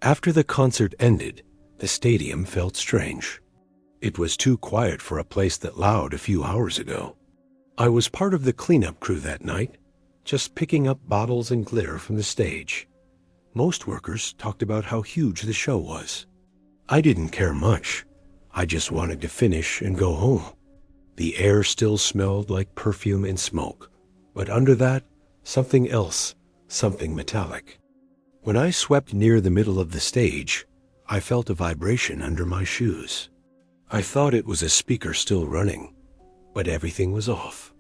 After the concert ended, the stadium felt strange. It was too quiet for a place that loud a few hours ago. I was part of the cleanup crew that night, just picking up bottles and glitter from the stage. Most workers talked about how huge the show was. I didn't care much. I just wanted to finish and go home. The air still smelled like perfume and smoke, but under that, something else, something metallic. When I swept near the middle of the stage, I felt a vibration under my shoes. I thought it was a speaker still running, but everything was off.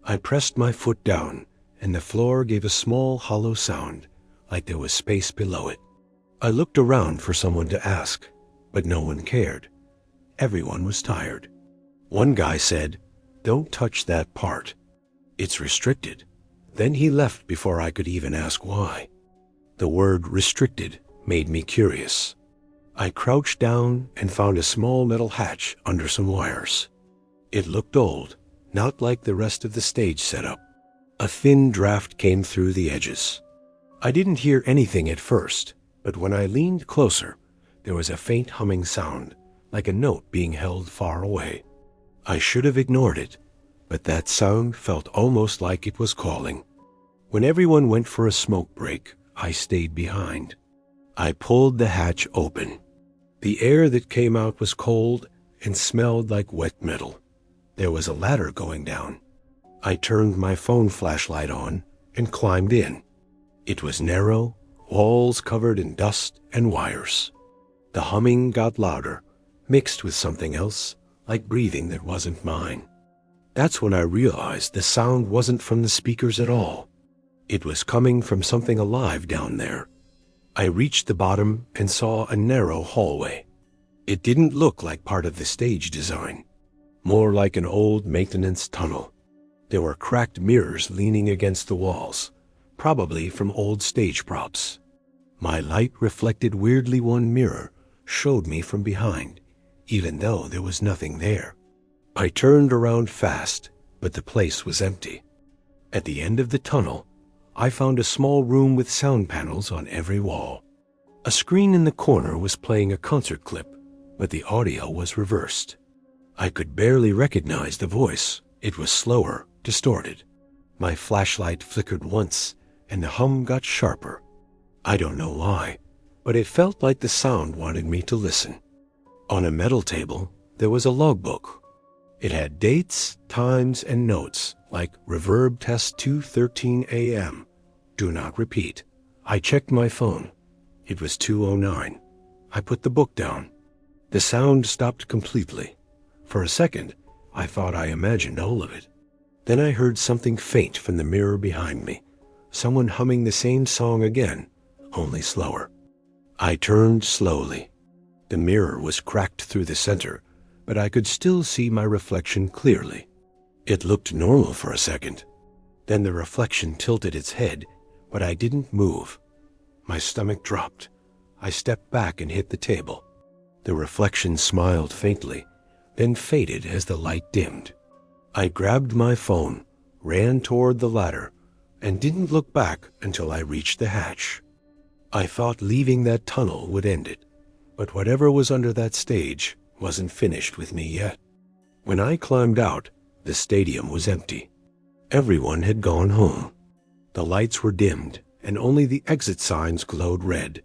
I pressed my foot down, and the floor gave a small hollow sound, like there was space below it. I looked around for someone to ask, but no one cared. Everyone was tired. One guy said, "Don't touch that part. It's restricted." Then he left before I could even ask why. The word restricted made me curious. I crouched down and found a small metal hatch under some wires. It looked old, not like the rest of the stage setup. A thin draft came through the edges. I didn't hear anything at first, but when I leaned closer, there was a faint humming sound, like a note being held far away. I should have ignored it, but that sound felt almost like it was calling. When everyone went for a smoke break, I stayed behind. I pulled the hatch open. The air that came out was cold and smelled like wet metal. There was a ladder going down. I turned my phone flashlight on and climbed in. It was narrow, walls covered in dust and wires. The humming got louder, mixed with something else, like breathing that wasn't mine. That's when I realized the sound wasn't from the speakers at all. It was coming from something alive down there. I reached the bottom and saw a narrow hallway. It didn't look like part of the stage design, more like an old maintenance tunnel. There were cracked mirrors leaning against the walls, probably from old stage props. My light reflected weirdly one mirror, showed me from behind, even though there was nothing there. I turned around fast, but the place was empty. At the end of the tunnel, I found a small room with sound panels on every wall. A screen in the corner was playing a concert clip, but the audio was reversed. I could barely recognize the voice. It was slower, distorted. My flashlight flickered once, and the hum got sharper. I don't know why, but it felt like the sound wanted me to listen. On a metal table, there was a logbook. It had dates, times, and notes, like Reverb Test 2:13 a.m. Do not repeat. I checked my phone. It was 2:09. I put the book down. The sound stopped completely. For a second, I thought I imagined all of it. Then I heard something faint from the mirror behind me, someone humming the same song again, only slower. I turned slowly. The mirror was cracked through the center, but I could still see my reflection clearly. It looked normal for a second. Then the reflection tilted its head, but I didn't move. My stomach dropped. I stepped back and hit the table. The reflection smiled faintly, then faded as the light dimmed. I grabbed my phone, ran toward the ladder, and didn't look back until I reached the hatch. I thought leaving that tunnel would end it, but whatever was under that stage wasn't finished with me yet. When I climbed out, the stadium was empty. Everyone had gone home. The lights were dimmed, and only the exit signs glowed red.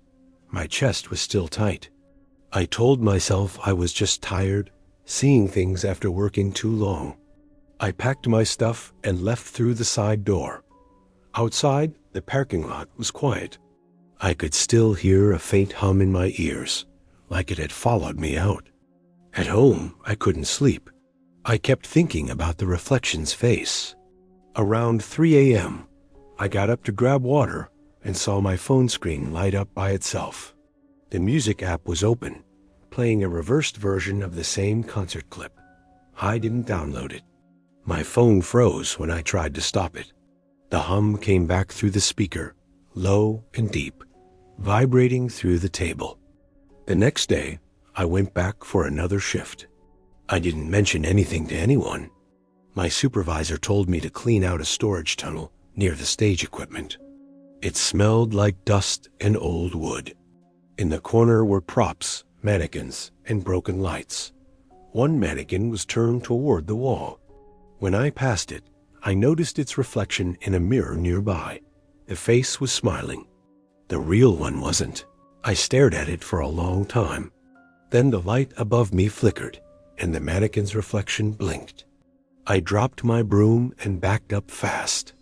My chest was still tight. I told myself I was just tired, seeing things after working too long. I packed my stuff and left through the side door. Outside, the parking lot was quiet. I could still hear a faint hum in my ears, like it had followed me out. At home, I couldn't sleep. I kept thinking about the reflection's face. Around 3 a.m., I got up to grab water and saw my phone screen light up by itself. The music app was open, playing a reversed version of the same concert clip. I didn't download it. My phone froze when I tried to stop it. The hum came back through the speaker, low and deep, vibrating through the table. The next day, I went back for another shift. I didn't mention anything to anyone. My supervisor told me to clean out a storage tunnel near the stage equipment. It smelled like dust and old wood. In the corner were props, mannequins, and broken lights. One mannequin was turned toward the wall. When I passed it, I noticed its reflection in a mirror nearby. The face was smiling. The real one wasn't. I stared at it for a long time. Then the light above me flickered, and the mannequin's reflection blinked. I dropped my broom and backed up fast.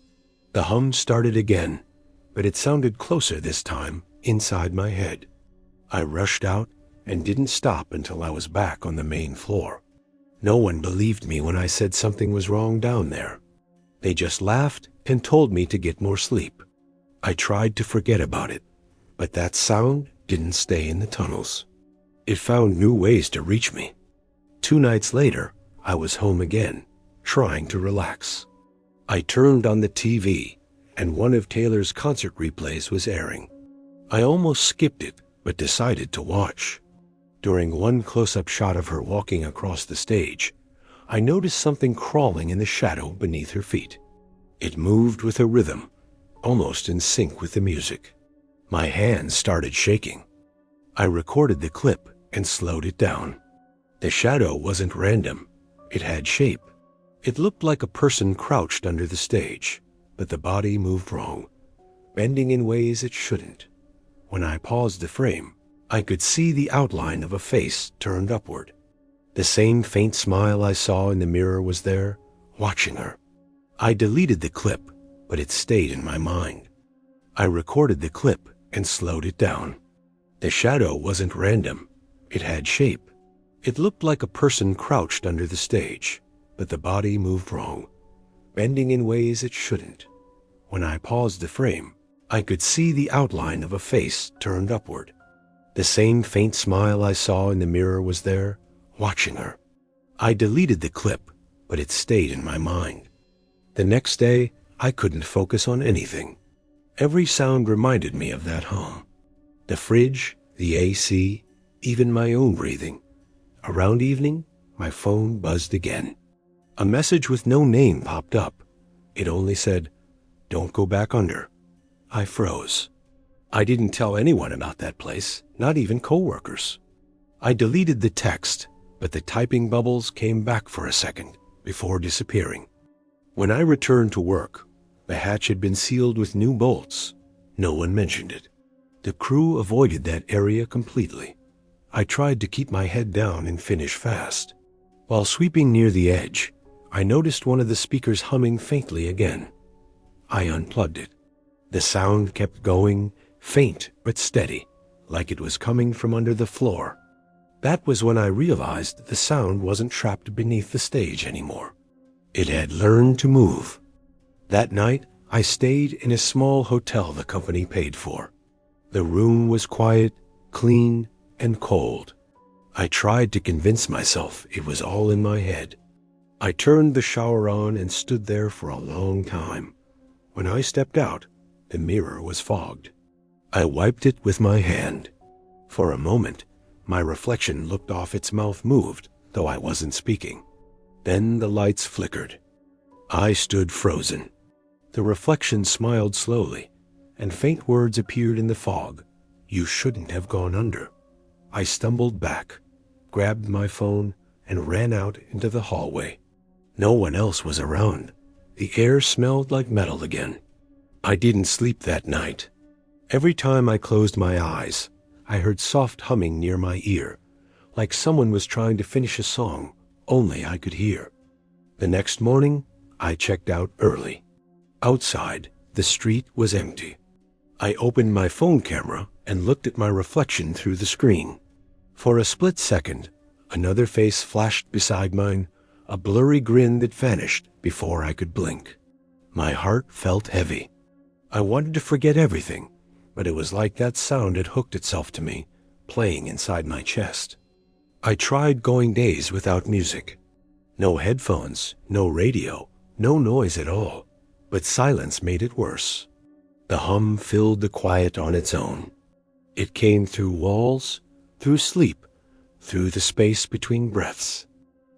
The hum started again, but it sounded closer this time, inside my head. I rushed out and didn't stop until I was back on the main floor. No one believed me when I said something was wrong down there. They just laughed and told me to get more sleep. I tried to forget about it, but that sound didn't stay in the tunnels. It found new ways to reach me. 2 nights later, I was home again, trying to relax. I turned on the TV, and one of Taylor's concert replays was airing. I almost skipped it, but decided to watch. During one close-up shot of her walking across the stage, I noticed something crawling in the shadow beneath her feet. It moved with a rhythm, almost in sync with the music. My hands started shaking. I recorded the clip and slowed it down. The shadow wasn't random. It had shape. It looked like a person crouched under the stage, but the body moved wrong, bending in ways it shouldn't. When I paused the frame, I could see the outline of a face turned upward. The same faint smile I saw in the mirror was there, watching her. I deleted the clip, but it stayed in my mind. I recorded the clip and slowed it down. The shadow wasn't random. It had shape. It looked like a person crouched under the stage, but the body moved wrong, bending in ways it shouldn't. When I paused the frame, I could see the outline of a face turned upward. The same faint smile I saw in the mirror was there, watching her. I deleted the clip, but it stayed in my mind. The next day, I couldn't focus on anything. Every sound reminded me of that home. The fridge, the AC, even my own breathing. Around evening, my phone buzzed again. A message with no name popped up. It only said, "Don't go back under." I froze. I didn't tell anyone about that place, not even coworkers. I deleted the text, but the typing bubbles came back for a second before disappearing. When I returned to work, the hatch had been sealed with new bolts. No one mentioned it. The crew avoided that area completely. I tried to keep my head down and finish fast. While sweeping near the edge, I noticed one of the speakers humming faintly again. I unplugged it. The sound kept going, faint but steady, like it was coming from under the floor. That was when I realized the sound wasn't trapped beneath the stage anymore. It had learned to move. That night, I stayed in a small hotel the company paid for. The room was quiet, clean, and cold. I tried to convince myself it was all in my head. I turned the shower on and stood there for a long time. When I stepped out, the mirror was fogged. I wiped it with my hand. For a moment, my reflection looked off. Its mouth moved, though I wasn't speaking. Then the lights flickered. I stood frozen. The reflection smiled slowly, and faint words appeared in the fog. "You shouldn't have gone under." I stumbled back, grabbed my phone, and ran out into the hallway. No one else was around. The air smelled like metal again. I didn't sleep that night. Every time I closed my eyes, I heard soft humming near my ear, like someone was trying to finish a song only I could hear. The next morning, I checked out early. Outside, the street was empty. I opened my phone camera and looked at my reflection through the screen. For a split second, another face flashed beside mine, a blurry grin that vanished before I could blink. My heart felt heavy. I wanted to forget everything, but it was like that sound had hooked itself to me, playing inside my chest. I tried going days without music. No headphones, no radio, no noise at all, but silence made it worse. The hum filled the quiet on its own. It came through walls, through sleep, through the space between breaths.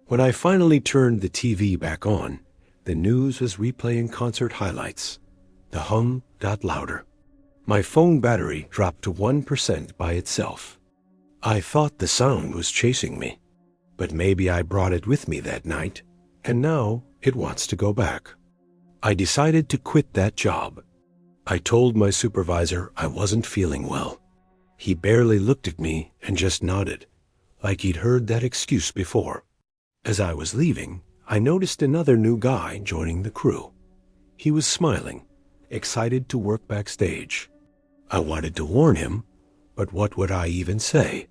When I finally turned the TV back on, the news was replaying concert highlights. The hum got louder. My phone battery dropped to 1% by itself. I thought the sound was chasing me, but maybe I brought it with me that night, and now it wants to go back. I decided to quit that job. I told my supervisor I wasn't feeling well. He barely looked at me and just nodded, like he'd heard that excuse before. As I was leaving, I noticed another new guy joining the crew. He was smiling, excited to work backstage. I wanted to warn him, but what would I even say?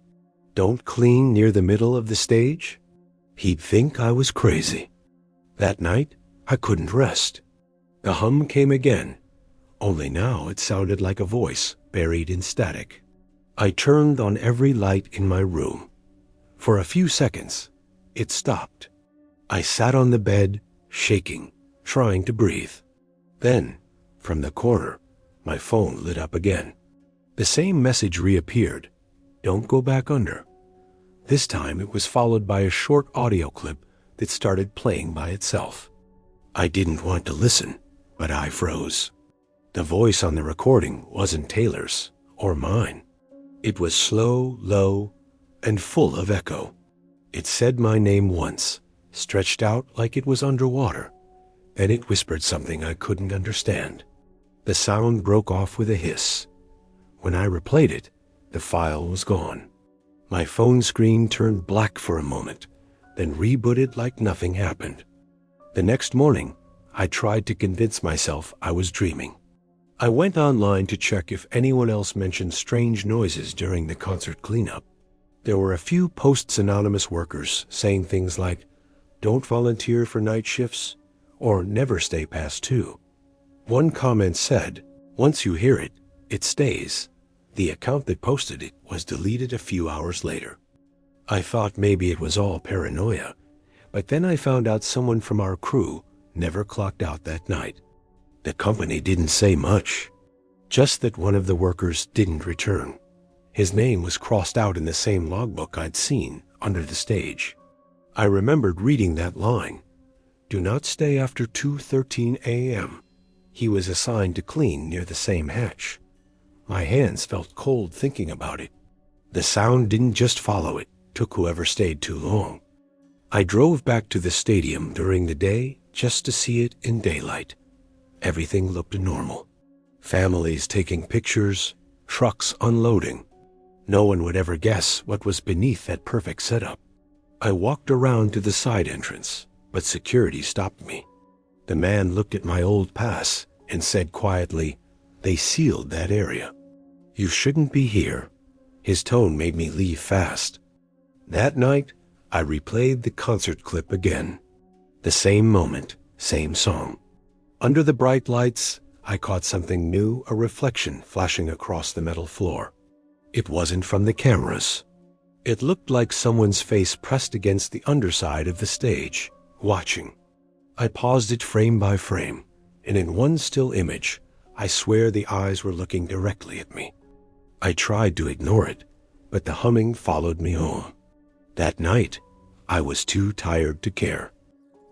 Don't clean near the middle of the stage? He'd think I was crazy. That night, I couldn't rest. The hum came again, only now it sounded like a voice buried in static. I turned on every light in my room. For a few seconds, it stopped. I sat on the bed, shaking, trying to breathe. Then, from the corner, my phone lit up again. The same message reappeared. Don't go back under. This time it was followed by a short audio clip that started playing by itself. I didn't want to listen, but I froze. The voice on the recording wasn't Taylor's or mine. It was slow, low, and full of echo. It said my name once, stretched out like it was underwater. Then it whispered something I couldn't understand. The sound broke off with a hiss. When I replayed it, the file was gone. My phone screen turned black for a moment, then rebooted like nothing happened. The next morning, I tried to convince myself I was dreaming. I went online to check if anyone else mentioned strange noises during the concert cleanup. There were a few post-anonymous workers saying things like, "Don't volunteer for night shifts," or "Never stay past 2." One comment said, "Once you hear it, it stays." The account that posted it was deleted a few hours later. I thought maybe it was all paranoia, but then I found out someone from our crew never clocked out that night. The company didn't say much, just that one of the workers didn't return. His name was crossed out in the same logbook I'd seen under the stage. I remembered reading that line, "Do not stay after 2:13 a.m." He was assigned to clean near the same hatch. My hands felt cold thinking about it. The sound didn't just follow it, took whoever stayed too long. I drove back to the stadium during the day just to see it in daylight. Everything looked normal. Families taking pictures, trucks unloading. No one would ever guess what was beneath that perfect setup. I walked around to the side entrance, but security stopped me. The man looked at my old pass and said quietly, "They sealed that area. You shouldn't be here." His tone made me leave fast. That night, I replayed the concert clip again. The same moment, same song. Under the bright lights, I caught something new, a reflection flashing across the metal floor. It wasn't from the cameras. It looked like someone's face pressed against the underside of the stage, watching. I paused it frame by frame, and in one still image, I swear the eyes were looking directly at me. I tried to ignore it, but the humming followed me home. That night, I was too tired to care.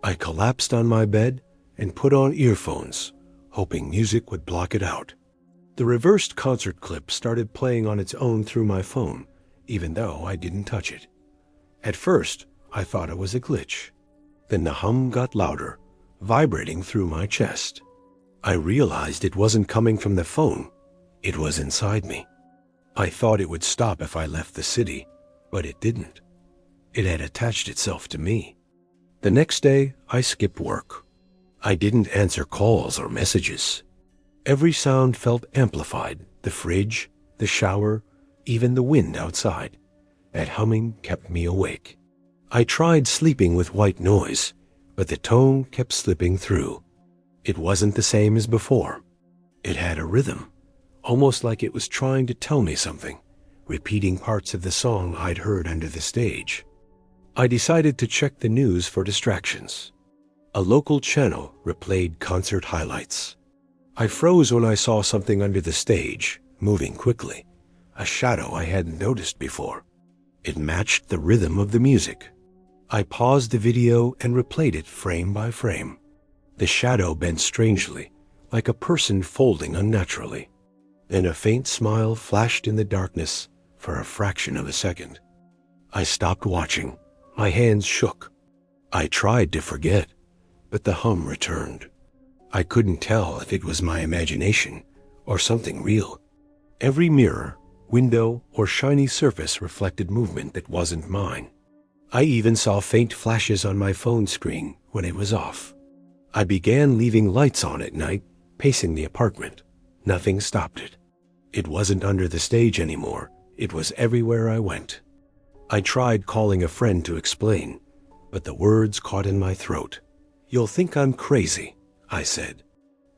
I collapsed on my bed and put on earphones, hoping music would block it out. The reversed concert clip started playing on its own through my phone, even though I didn't touch it. At first, I thought it was a glitch. Then the hum got louder, vibrating through my chest. I realized it wasn't coming from the phone. It was inside me. I thought it would stop if I left the city, but it didn't. It had attached itself to me. The next day, I skipped work. I didn't answer calls or messages. Every sound felt amplified, the fridge, the shower, even the wind outside. That humming kept me awake. I tried sleeping with white noise, but the tone kept slipping through. It wasn't the same as before. It had a rhythm, almost like it was trying to tell me something, repeating parts of the song I'd heard under the stage. I decided to check the news for distractions. A local channel replayed concert highlights. I froze when I saw something under the stage, moving quickly, a shadow I hadn't noticed before. It matched the rhythm of the music. I paused the video and replayed it frame by frame. The shadow bent strangely, like a person folding unnaturally. Then a faint smile flashed in the darkness for a fraction of a second. I stopped watching. My hands shook. I tried to forget, but the hum returned. I couldn't tell if it was my imagination or something real. Every mirror, window, or shiny surface reflected movement that wasn't mine. I even saw faint flashes on my phone screen when it was off. I began leaving lights on at night, pacing the apartment. Nothing stopped it. It wasn't under the stage anymore. It was everywhere I went. I tried calling a friend to explain, but the words caught in my throat. "You'll think I'm crazy," I said.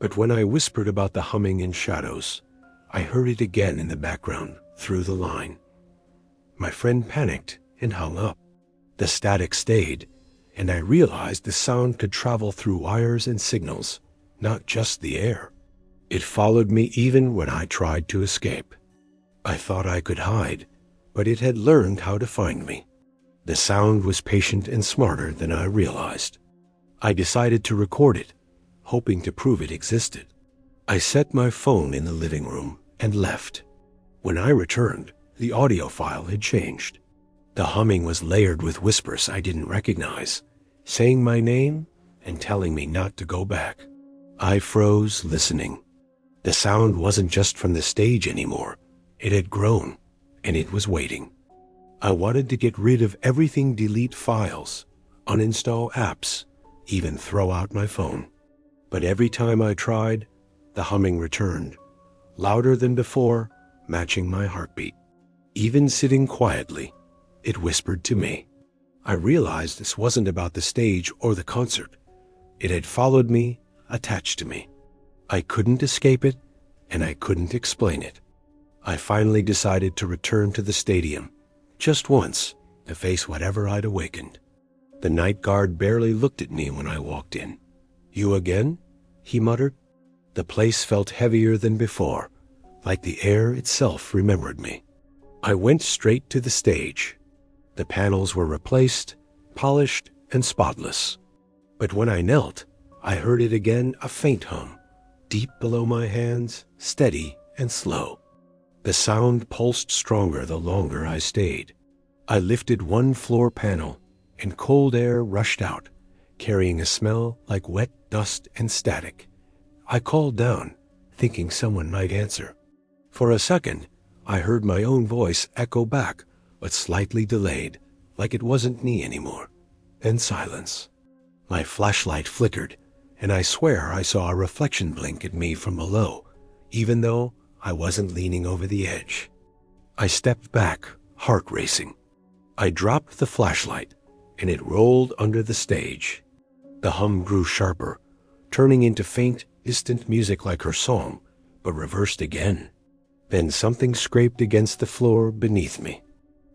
But when I whispered about the humming in shadows, I heard it again in the background, through the line. My friend panicked and hung up. The static stayed, and I realized the sound could travel through wires and signals, not just the air. It followed me even when I tried to escape. I thought I could hide, but it had learned how to find me. The sound was patient and smarter than I realized. I decided to record it, hoping to prove it existed. I set my phone in the living room and left. When I returned, the audio file had changed. The humming was layered with whispers I didn't recognize, saying my name and telling me not to go back. I froze, listening. The sound wasn't just from the stage anymore. It had grown, and it was waiting. I wanted to get rid of everything, delete files, uninstall apps, even throw out my phone. But every time I tried, the humming returned, louder than before, matching my heartbeat. Even sitting quietly, it whispered to me. I realized this wasn't about the stage or the concert. It had followed me, attached to me. I couldn't escape it, and I couldn't explain it. I finally decided to return to the stadium, just once, to face whatever I'd awakened. The night guard barely looked at me when I walked in. "You again?" he muttered. The place felt heavier than before, like the air itself remembered me. I went straight to the stage. The panels were replaced, polished, and spotless. But when I knelt, I heard it again, a faint hum, deep below my hands, steady and slow. The sound pulsed stronger the longer I stayed. I lifted one floor panel, and cold air rushed out, carrying a smell like wet dust and static. I called down, thinking someone might answer. For a second, I heard my own voice echo back, but slightly delayed, like it wasn't me anymore. Then silence. My flashlight flickered, and I swear I saw a reflection blink at me from below, even though I wasn't leaning over the edge. I stepped back, heart racing. I dropped the flashlight, and it rolled under the stage. The hum grew sharper, turning into faint, distant music like her song, but reversed again. Then something scraped against the floor beneath me.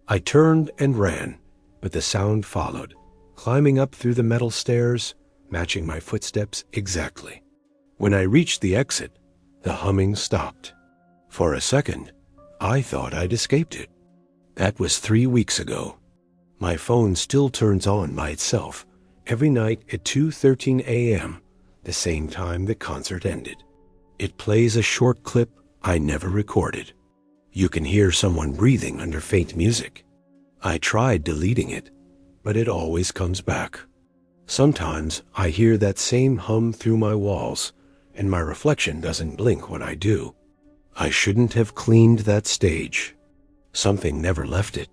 I turned and ran, but the sound followed, climbing up through the metal stairs, matching my footsteps exactly. When I reached the exit, the humming stopped. For a second, I thought I'd escaped it. That was 3 weeks ago. My phone still turns on by itself every night at 2:13 a.m., the same time the concert ended. It plays a short clip I never recorded. You can hear someone breathing under faint music. I tried deleting it, but it always comes back. Sometimes I hear that same hum through my walls, and my reflection doesn't blink when I do. I shouldn't have cleaned that stage. Something never left it.